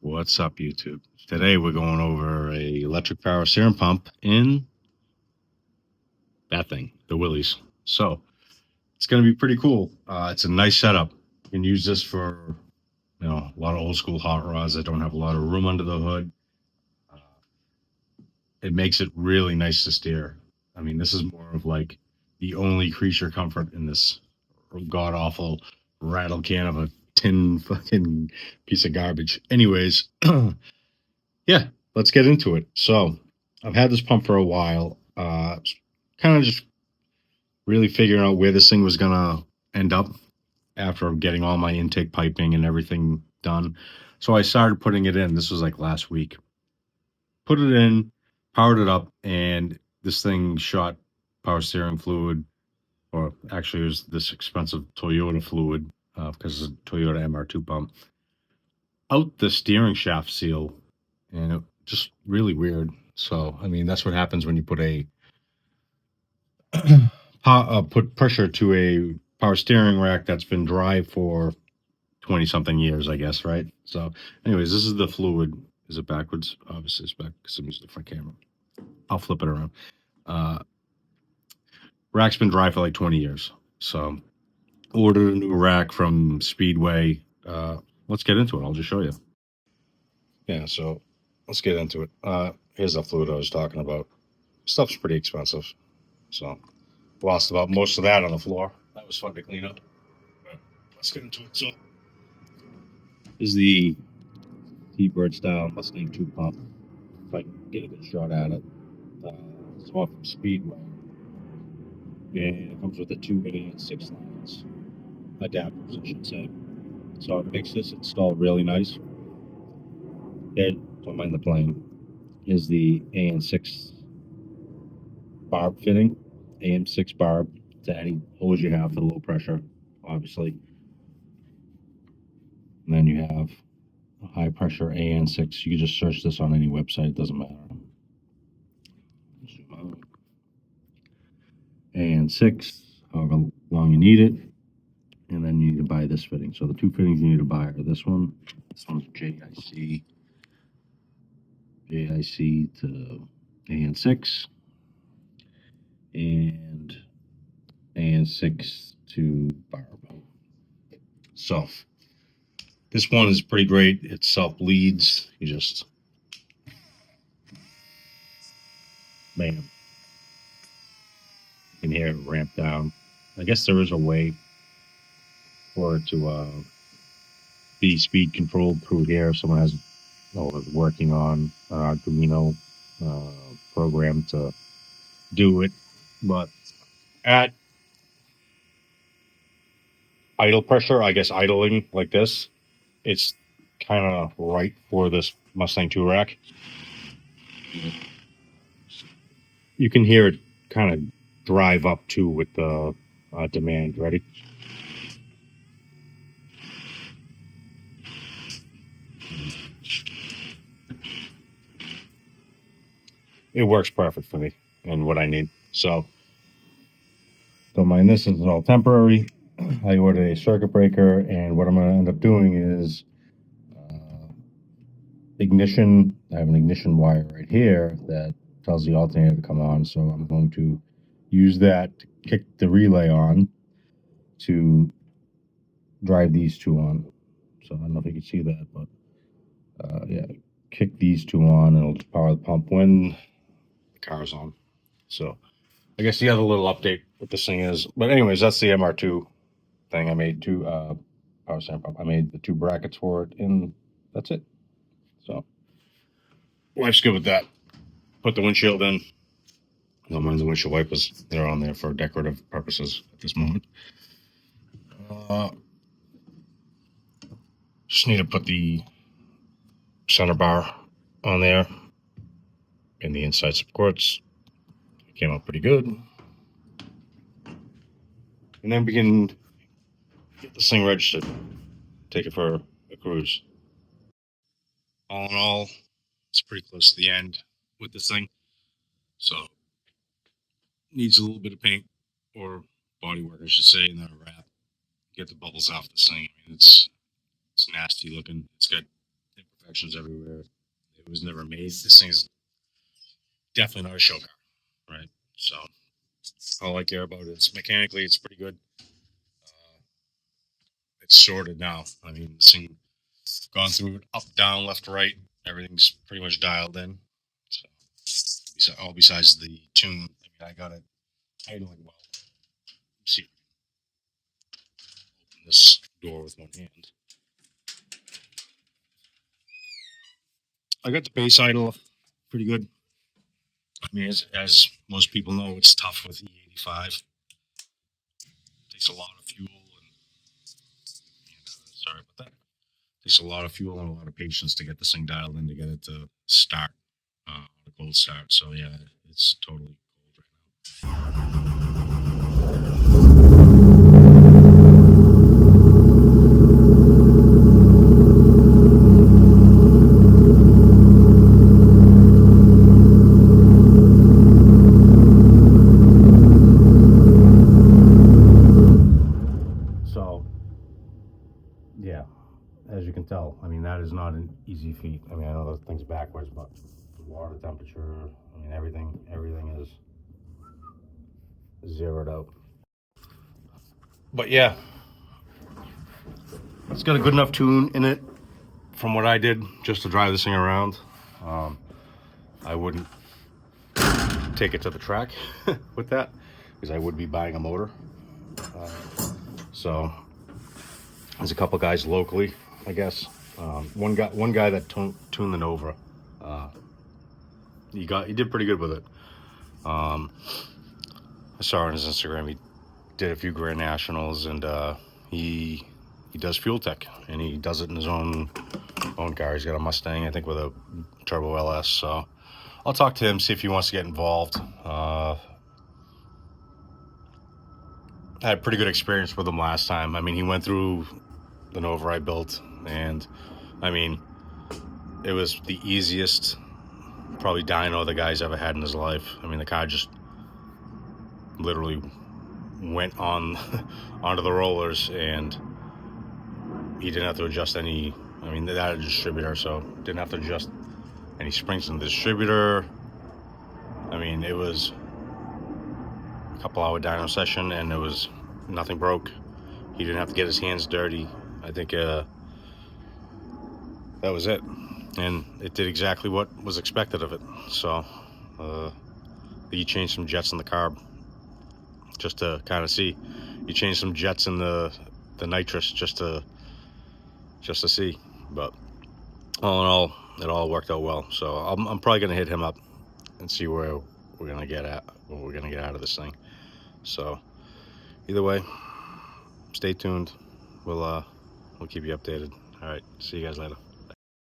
What's up, YouTube? Today we're going over a electric power steering pump in that thing, the Willys. So it's going to be pretty cool. It's a nice setup. You can use this for, a lot of old school hot rods that don't have a lot of room under the hood. It makes it really nice to steer. I mean, this is more of like the only creature comfort in this god awful rattle can of a tin fucking piece of garbage. Anyways, yeah, let's get into it. So I've had this pump for a while, kind of just really figuring out where this thing was gonna end up after getting all my intake piping and everything done. So I started putting it in. This was like last week. Put it in, powered it up, and this thing shot power steering fluid, or actually it was this expensive Toyota fluid, because it's a Toyota MR2 pump, out the steering shaft seal, and it just really weird. So I mean, that's what happens when you put a put pressure to a power steering rack that's been dry for 20 something years, I guess, right? So anyways, this is the fluid. Is it backwards? Obviously it's back because I'm using the front camera. I'll flip it around. Rack's been dry for like 20 years. So ordered a new rack from Speedway. Let's get into it. I'll just show you. Yeah, so let's get into it. Here's the fluid I was talking about. Stuff's pretty expensive. So lost about most of that on the floor. That was fun to clean up. But let's get into it. So this is the T-Bird style Mustang 2 pump. If I can get a good shot at it. It's all from Speedway. And it comes with the 2 8 and 6 lines. Adapters, I should say. So it makes this install really nice. There, don't mind the plane. Is the AN6 Barb fitting. AM6 Barb to any hose you have for the low pressure, obviously. And then you have a high pressure AN6. You can just search this on any website, it doesn't matter. AN6, however long you need it. And then you need to buy this fitting. So the two fittings you need to buy are this one. This one's JIC to AN6. And AN6 to Barb. So this one is pretty great. It self-leads. You just, bam. You can hear it ramp down. I guess there is a way for it to be speed controlled through here. If someone has, is working on an Arduino program to do it, but at idle pressure, I guess idling like this, it's kind of right for this Mustang 2 rack. You can hear it kind of drive up too with the demand. Ready? It works perfect for me and what I need. So don't mind this, it's all temporary. I ordered a circuit breaker, and what I'm going to end up doing is ignition. I have an ignition wire right here that tells the alternator to come on, so I'm going to use that to kick the relay on to drive these two on. So I don't know if you can see that, but yeah, kick these two on and it'll just power the pump when the car's on. So I guess the other little update with this thing is, but anyways, that's the MR2 thing. I made two power steering pump. I made the two brackets for it, and that's it. So life's good with that. Put the windshield in. Don't mind the windshield wipers. They're on there for decorative purposes at this moment. Just need to put the center bar on there and the inside supports. It came out pretty good. And then we can get this thing registered. Take it for a cruise. All in all, it's pretty close to the end with this thing. So needs a little bit of paint or body work, I should say, and then a wrap. Get the bubbles off this thing. I mean, it's nasty looking. It's got imperfections everywhere. It was never made. This thing's definitely not a show car, right? So all I care about is mechanically, it's pretty good. It's sorted now. I mean, this thing gone through it up, down, left, right. Everything's pretty much dialed in. So, all besides the tune. I mean, I got it idling well. Let's see, open this door with one hand. I got the base idle pretty good. I mean, as most people know, it's tough with E85. Takes a lot of fuel and sorry about that. Takes a lot of fuel and a lot of patience to get this thing dialed in to get it to start on a cold start. So yeah, it's totally cold right now. So yeah, as you can tell, I mean, that is not an easy feat. I mean, I know the thing's backwards, but the water temperature, I mean, everything is zeroed out. But yeah, it's got a good enough tune in it from what I did just to drive this thing around. I wouldn't take it to the track with that because I would be buying a motor. So there's a couple guys locally, I guess. One guy that tuned the Nova. He did pretty good with it. I saw on his Instagram he did a few Grand Nationals, and he does fuel tech, and he does it in his own car. He's got a Mustang, I think, with a turbo LS. So I'll talk to him, see if he wants to get involved. I had a pretty good experience with him last time. I mean, he went through the Nova I built, and I mean, it was the easiest probably dyno the guy's ever had in his life. I mean, the car just literally went on onto the rollers, and he didn't have to adjust any. I mean, they had a distributor, so didn't have to adjust any springs in the distributor. I mean, it was a couple hour dyno session, and it was nothing broke. He didn't have to get his hands dirty. I think that was it, and it did exactly what was expected of it. So he changed some jets in the carb just to kind of see. He changed some jets in the nitrous just to see. But all in all, it all worked out well. So I'm probably gonna hit him up and see where we're gonna get at, what we're gonna get out of this thing. So either way, stay tuned. We'll keep you updated. All right, see you guys later.